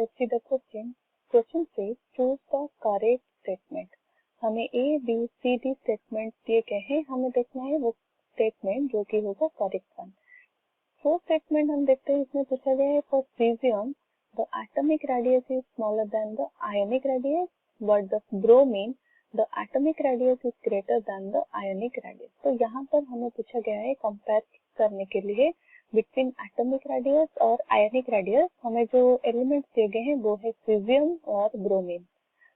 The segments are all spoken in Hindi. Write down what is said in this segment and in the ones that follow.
Let's see the question. Question से चूज द करेक्ट स्टेटमेंट। हमें A B C D statement दिए गए हैं, हमें देखना है वो स्टेटमेंट जो कि होगा करेक्ट वन। फर्स्ट स्टेटमेंट हम देखते हैं, इसमें पूछा गया है for caesium the atomic radius is smaller than the ionic radius, but the bromine the atomic radius is greater than the ionic radius. तो यहाँ पर हमें पूछा गया है कंपेयर करने के लिए बिटवीन एटॉमिक रेडियस और आयोनिक रेडियस। हमें जो एलिमेंट्स दिए गए हैं वो है सीजियम और ब्रोमीन।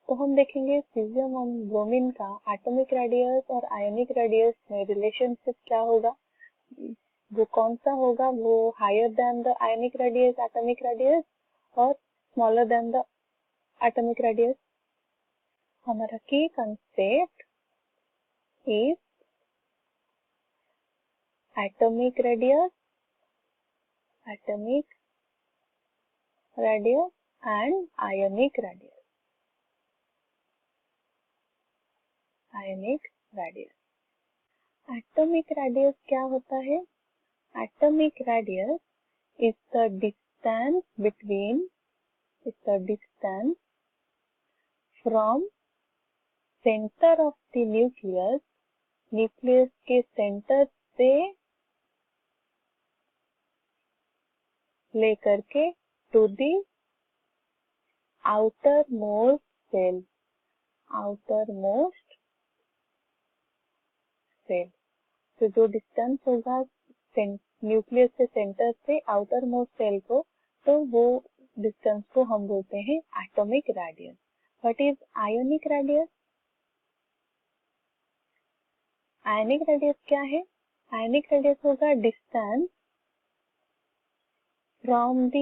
तो हम देखेंगे सीजियम और ब्रोमीन का एटॉमिक रेडियस और आयोनिक रेडियस में रिलेशनशिप क्या होगा, वो कौन सा होगा, वो higher than the ionic radius atomic radius और smaller than the atomic radius. हमारा key concept is atomic radius and ionic radius. Atomic radius क्या होता है? Atomic radius is the distance from center of the nucleus के सेंटर से लेकर के to the outermost cell। तो जो डिस्टेंस होगा न्यूक्लियस से सेंटर से आउटर मोस्ट सेल को, तो वो डिस्टेंस को हम बोलते हैं atomic radius. What is ionic radius? Ionic radius क्या है? आयोनिक रेडियस होगा डिस्टेंस फ्रॉम द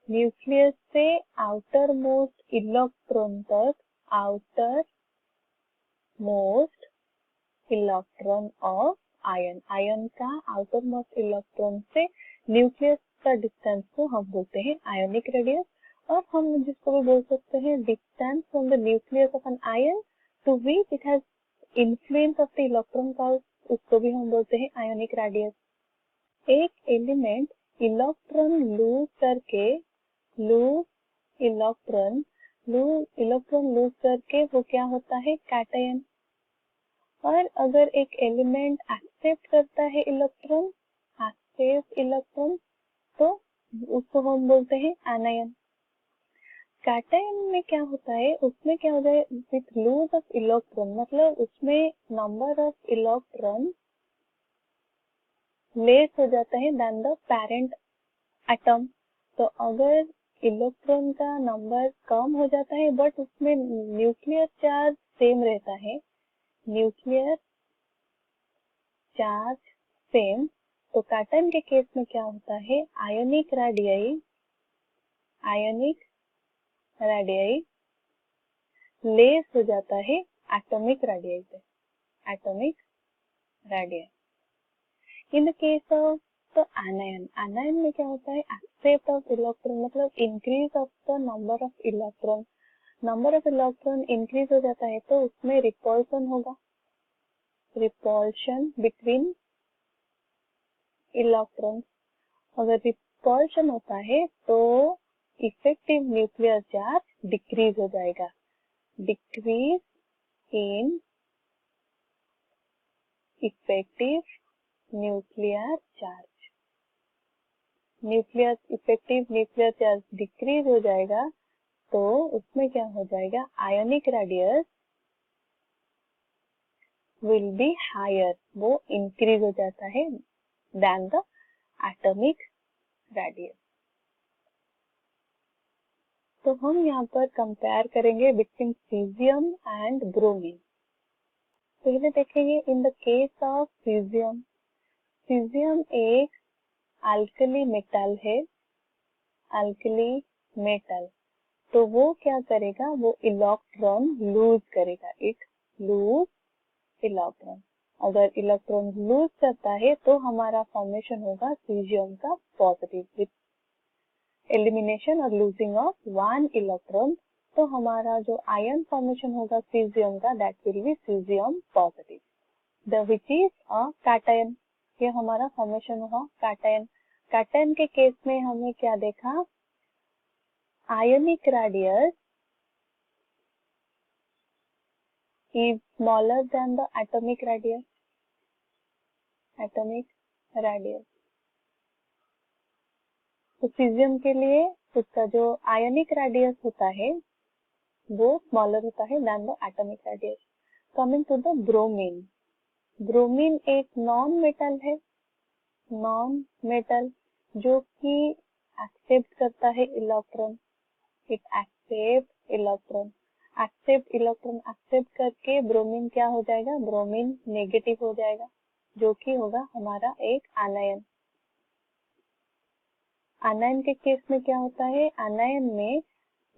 न्यूक्लियस से आउटर मोस्ट इलेक्ट्रॉन तक, ऑफ आयन का आउटर मोस्ट इलेक्ट्रॉन से न्यूक्लियस का डिस्टेंस को हम बोलते हैं आयोनिक रेडियस। और हम जिसको भी बोल सकते हैं distance from the nucleus of an ion to which it has influence of the electron का, उसको भी हम बोलते हैं आयोनिक रेडियस। एक एलिमेंट इलेक्ट्रॉन लूज करके वो क्या होता है? कैटायन। और अगर एक एलिमेंट एक्सेप्ट करता है इलेक्ट्रॉन, तो उसको हम बोलते हैं एनायन। कैटायन में क्या होता है, उसमें क्या होता है विथ लूज ऑफ इलेक्ट्रॉन, मतलब उसमें नंबर ऑफ इलेक्ट्रॉन लेस हो जाता है देन द पेरेंट एटम। तो अगर इलेक्ट्रॉन का नंबर कम हो जाता है बट उसमें न्यूक्लियर चार्ज सेम रहता है, तो कैटायन के केस में क्या होता है? आयोनिक रेडियाई लेस हो जाता है एटॉमिक रेडियाई से। In the case of the anion में क्या होता है? एक्सेप्ट ऑफ इलेक्ट्रॉन, मतलब increase of the number of electron increase हो जाता है, तो उसमें रिपल्शन होगा, रिपल्शन बिटवीन इलेक्ट्रॉन्स। अगर रिपल्शन होता है तो इफेक्टिव न्यूक्लियर चार्ज डिक्रीज हो जाएगा, decrease in effective nuclear charge. Effective nuclear charge decrease हो जाएगा, तो उसमें क्या हो जाएगा? Ionic radius will be higher, वो इंक्रीज हो जाता है देन द एटॉमिक रेडियस। तो हम यहाँ पर कंपेयर करेंगे बिटवीन सीजियम एंड ब्रोमीन। पहले देखेंगे इन द केस ऑफ सीजियम एक अल्कली मेटल, तो वो क्या करेगा? वो इलेक्ट्रॉन लूज करेगा, इट लूज इलेक्ट्रॉन। अगर इलेक्ट्रॉन लूज करता है तो हमारा फॉर्मेशन होगा सीजियम का पॉजिटिव विथ एलिमिनेशन और लूजिंग ऑफ 1 इलेक्ट्रॉन। तो हमारा जो आयन फॉर्मेशन होगा सीजियम का, that will be caesium positive. Which is a cation. ये हमारा फॉर्मेशन हुआ कैटायन। कैटायन के केस में हमें क्या देखा, ionic radius is smaller than the atomic radius. atomic radius तो फिजियम के लिए उसका जो आयोनिक रेडियस होता है वो स्मॉलर होता है than the atomic radius. Coming to the bromine, bromine एक नॉन मेटल है, नॉन मेटल जो कि एक्सेप्ट करता है electron, it accept electron, accept करके ब्रोमीन क्या हो जाएगा, ब्रोमीन नेगेटिव हो जाएगा जो कि होगा हमारा एक एनायन। एनायन के केस में क्या होता है, एनायन में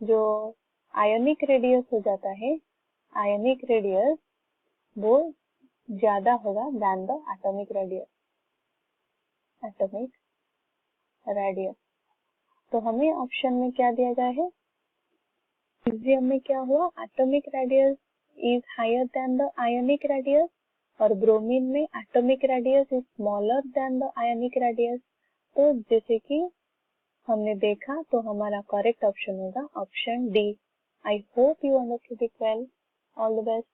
जो आयोनिक रेडियस हो जाता है, आयोनिक रेडियस वो ज्यादा होगा than the atomic radius, atomic radius. तो हमें ऑप्शन में क्या दिया गया है, फिजियम में क्या हुआ, atomic radius is higher than the ionic radius, और ब्रोमीन में atomic radius is smaller than the ionic radius. तो जैसे कि हमने देखा तो हमारा करेक्ट ऑप्शन होगा option D. I hope you understood it well. All the best.